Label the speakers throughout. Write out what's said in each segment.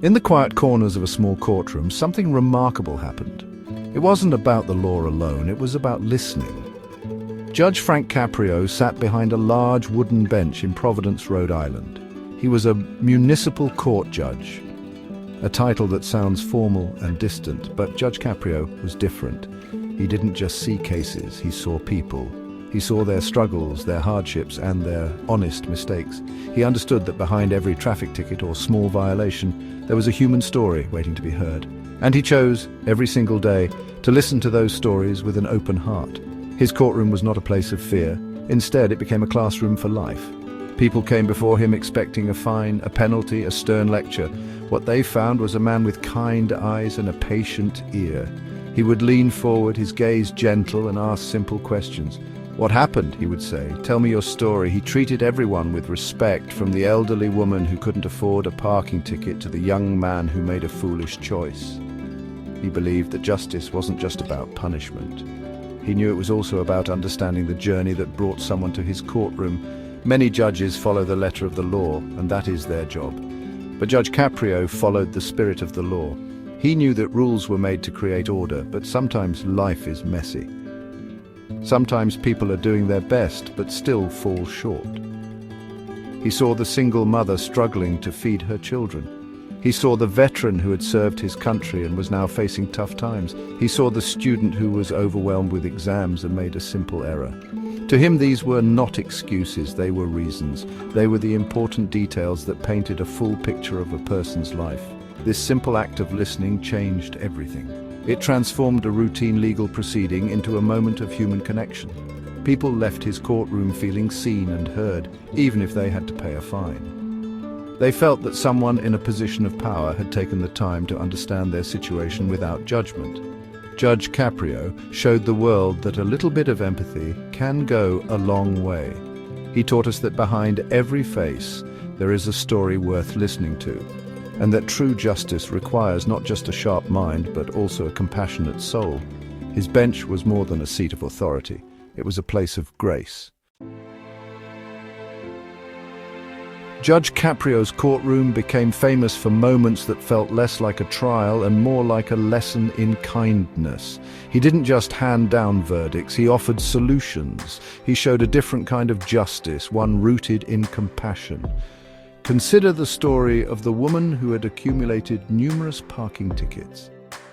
Speaker 1: In the quiet corners of a small courtroom, something remarkable happened. It wasn't about the law alone, it was about listening. Judge Frank Caprio sat behind a large wooden bench in Providence, Rhode Island. He was a municipal court judge, a title that sounds formal and distant, but Judge Caprio was different. He didn't just see cases, he saw people. He saw their struggles, their hardships, and their honest mistakes. He understood that behind every traffic ticket or small violation, there was a human story waiting to be heard. And he chose, every single day, to listen to those stories with an open heart. His courtroom was not a place of fear. Instead, it became a classroom for life. People came before him expecting a fine, a penalty, a stern lecture. What they found was a man with kind eyes and a patient ear. He would lean forward, his gaze gentle, and ask simple questions. "What happened?" he would say. "Tell me your story." He treated everyone with respect, from the elderly woman who couldn't afford a parking ticket to the young man who made a foolish choice. He believed that justice wasn't just about punishment. He knew it was also about understanding the journey that brought someone to his courtroom. Many judges follow the letter of the law, and that is their job. But Judge Caprio followed the spirit of the law. He knew that rules were made to create order, but sometimes life is messy. Sometimes people are doing their best, but still fall short. He saw the single mother struggling to feed her children. He saw the veteran who had served his country and was now facing tough times. He saw the student who was overwhelmed with exams and made a simple error. To him, these were not excuses, they were reasons. They were the important details that painted a full picture of a person's life. This simple act of listening changed everything. It transformed a routine legal proceeding into a moment of human connection. People left his courtroom feeling seen and heard, even if they had to pay a fine. They felt that someone in a position of power had taken the time to understand their situation without judgment. Judge Caprio showed the world that a little bit of empathy can go a long way. He taught us that behind every face there is a story worth listening to, and that true justice requires not just a sharp mind, but also a compassionate soul. His bench was more than a seat of authority. It was a place of grace. Judge Caprio's courtroom became famous for moments that felt less like a trial and more like a lesson in kindness. He didn't just hand down verdicts, he offered solutions. He showed a different kind of justice, one rooted in compassion. Consider the story of the woman who had accumulated numerous parking tickets.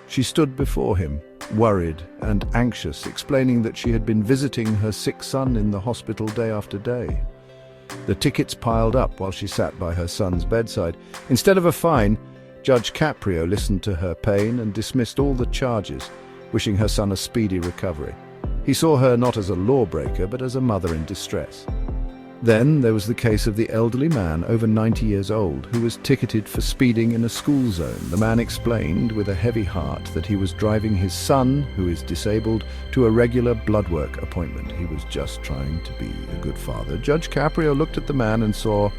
Speaker 1: She stood before him, worried and anxious, explaining that she had been visiting her sick son in the hospital day after day. The tickets piled up while she sat by her son's bedside. Instead of a fine, Judge Caprio listened to her pain and dismissed all the charges, wishing her son a speedy recovery. He saw her not as a lawbreaker, but as a mother in distress. Then there was the case of the elderly man, over 90 years old, who was ticketed for speeding in a school zone. The man explained with a heavy heart that he was driving his son, who is disabled, to a regular blood work appointment. He was just trying to be a good father. Judge Caprio looked at the man and saw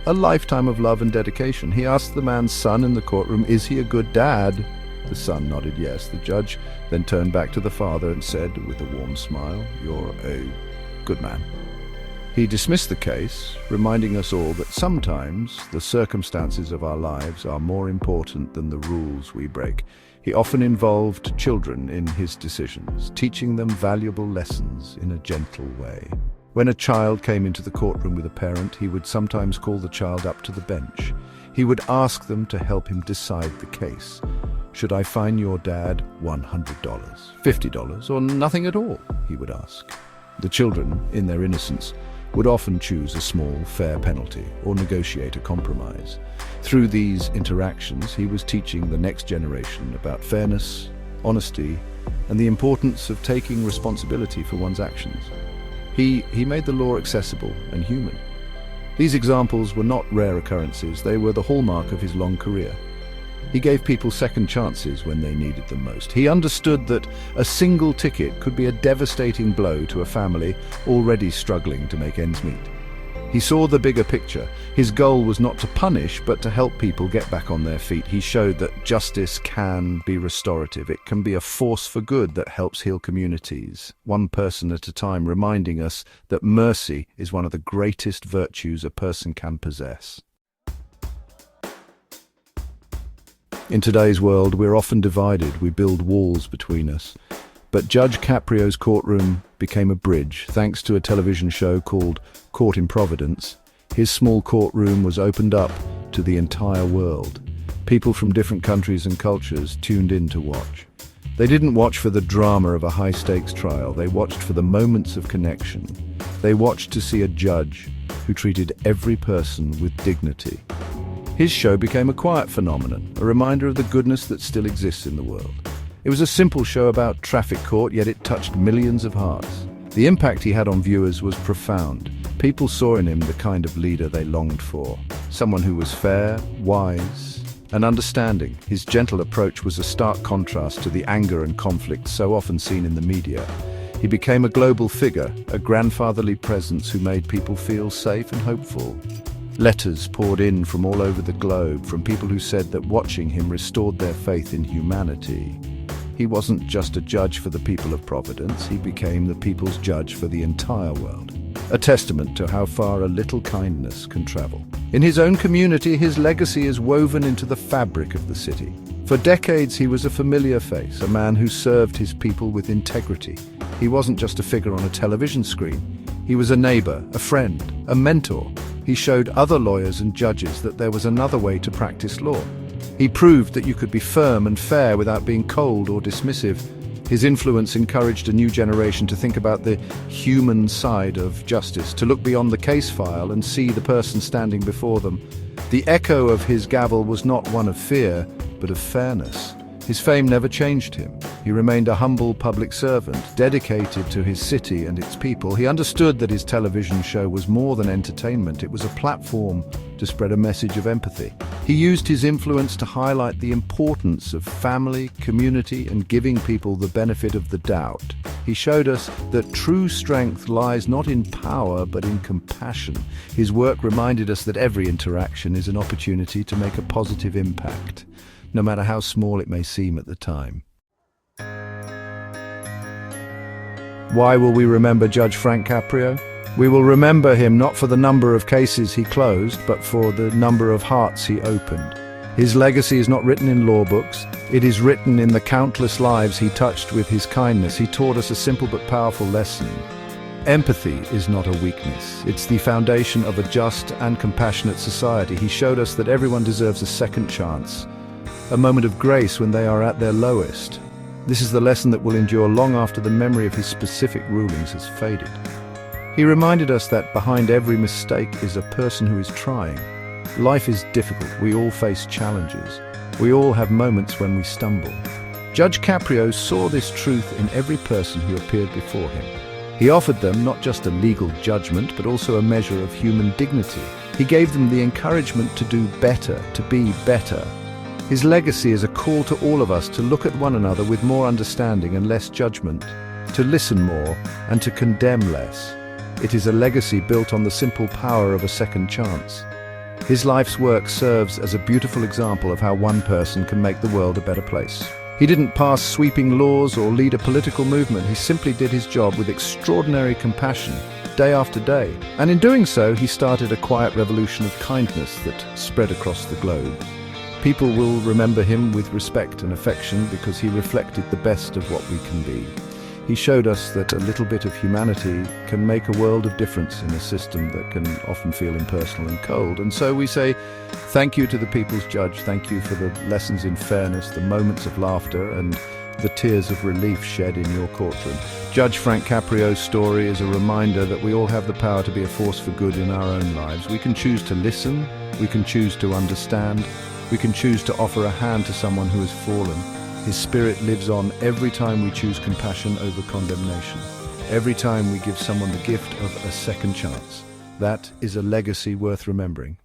Speaker 1: a lifetime of love and dedication. He asked the man's son in the courtroom, "Is he a good dad?" The son nodded yes. The judge then turned back to the father and said with a warm smile, "You're a good man." He dismissed the case, reminding us all that sometimes the circumstances of our lives are more important than the rules we break. He often involved children in his decisions, teaching them valuable lessons in a gentle way. When a child came into the courtroom with a parent, he would sometimes call the child up to the bench. He would ask them to help him decide the case. "Should I fine your dad $100, $50, or nothing at all?" he would ask. The children, in their innocence, would often choose a small, fair penalty or negotiate a compromise. Through these interactions, he was teaching the next generation about fairness, honesty, and the importance of taking responsibility for one's actions. He made the law accessible and human. These examples were not rare occurrences, they were the hallmark of his long career. He gave people second chances when they needed them most. He understood that a single ticket could be a devastating blow to a family already struggling to make ends meet. He saw the bigger picture. His goal was not to punish, but to help people get back on their feet. He showed that justice can be restorative. It can be a force for good that helps heal communities, one person at a time, reminding us that mercy is one of the greatest virtues a person can possess. In today's world, we're often divided. We build walls between us. But Judge Caprio's courtroom became a bridge. Thanks to a television show called Court in Providence, his small courtroom was opened up to the entire world. People from different countries and cultures tuned in to watch. They didn't watch for the drama of a high-stakes trial. They watched for the moments of connection. They watched to see a judge who treated every person with dignity. His show became a quiet phenomenon, a reminder of the goodness that still exists in the world. It was a simple show about traffic court, yet it touched millions of hearts. The impact he had on viewers was profound. People saw in him the kind of leader they longed for. Someone who was fair, wise, and understanding. His gentle approach was a stark contrast to the anger and conflict so often seen in the media. He became a global figure, a grandfatherly presence who made people feel safe and hopeful. Letters poured in from all over the globe, from people who said that watching him restored their faith in humanity. He wasn't just a judge for the people of Providence, he became the people's judge for the entire world. A testament to how far a little kindness can travel. In his own community, his legacy is woven into the fabric of the city. For decades, he was a familiar face, a man who served his people with integrity. He wasn't just a figure on a television screen. He was a neighbor, a friend, a mentor. He showed other lawyers and judges that there was another way to practice law. He proved that you could be firm and fair without being cold or dismissive. His influence encouraged a new generation to think about the human side of justice, to look beyond the case file and see the person standing before them. The echo of his gavel was not one of fear, but of fairness. His fame never changed him. He remained a humble public servant, dedicated to his city and its people. He understood that his television show was more than entertainment. It was a platform to spread a message of empathy. He used his influence to highlight the importance of family, community, and giving people the benefit of the doubt. He showed us that true strength lies not in power, but in compassion. His work reminded us that every interaction is an opportunity to make a positive impact, no matter how small it may seem at the time. Why will we remember Judge Frank Caprio? We will remember him not for the number of cases he closed, but for the number of hearts he opened. His legacy is not written in law books. It is written in the countless lives he touched with his kindness. He taught us a simple but powerful lesson. Empathy is not a weakness. It's the foundation of a just and compassionate society. He showed us that everyone deserves a second chance, a moment of grace when they are at their lowest. This is the lesson that will endure long after the memory of his specific rulings has faded. He reminded us that behind every mistake is a person who is trying. Life is difficult. We all face challenges. We all have moments when we stumble. Judge Caprio saw this truth in every person who appeared before him. He offered them not just a legal judgment, but also a measure of human dignity. He gave them the encouragement to do better, to be better. His legacy is a call to all of us to look at one another with more understanding and less judgment, to listen more and to condemn less. It is a legacy built on the simple power of a second chance. His life's work serves as a beautiful example of how one person can make the world a better place. He didn't pass sweeping laws or lead a political movement. He simply did his job with extraordinary compassion, day after day. And in doing so, he started a quiet revolution of kindness that spread across the globe. People will remember him with respect and affection because he reflected the best of what we can be. He showed us that a little bit of humanity can make a world of difference in a system that can often feel impersonal and cold. And so we say thank you to the people's judge. Thank you for the lessons in fairness, the moments of laughter, and the tears of relief shed in your courtroom. Judge Frank Caprio's story is a reminder that we all have the power to be a force for good in our own lives. We can choose to listen. We can choose to understand. We can choose to offer a hand to someone who has fallen. His spirit lives on every time we choose compassion over condemnation. Every time we give someone the gift of a second chance. That is a legacy worth remembering.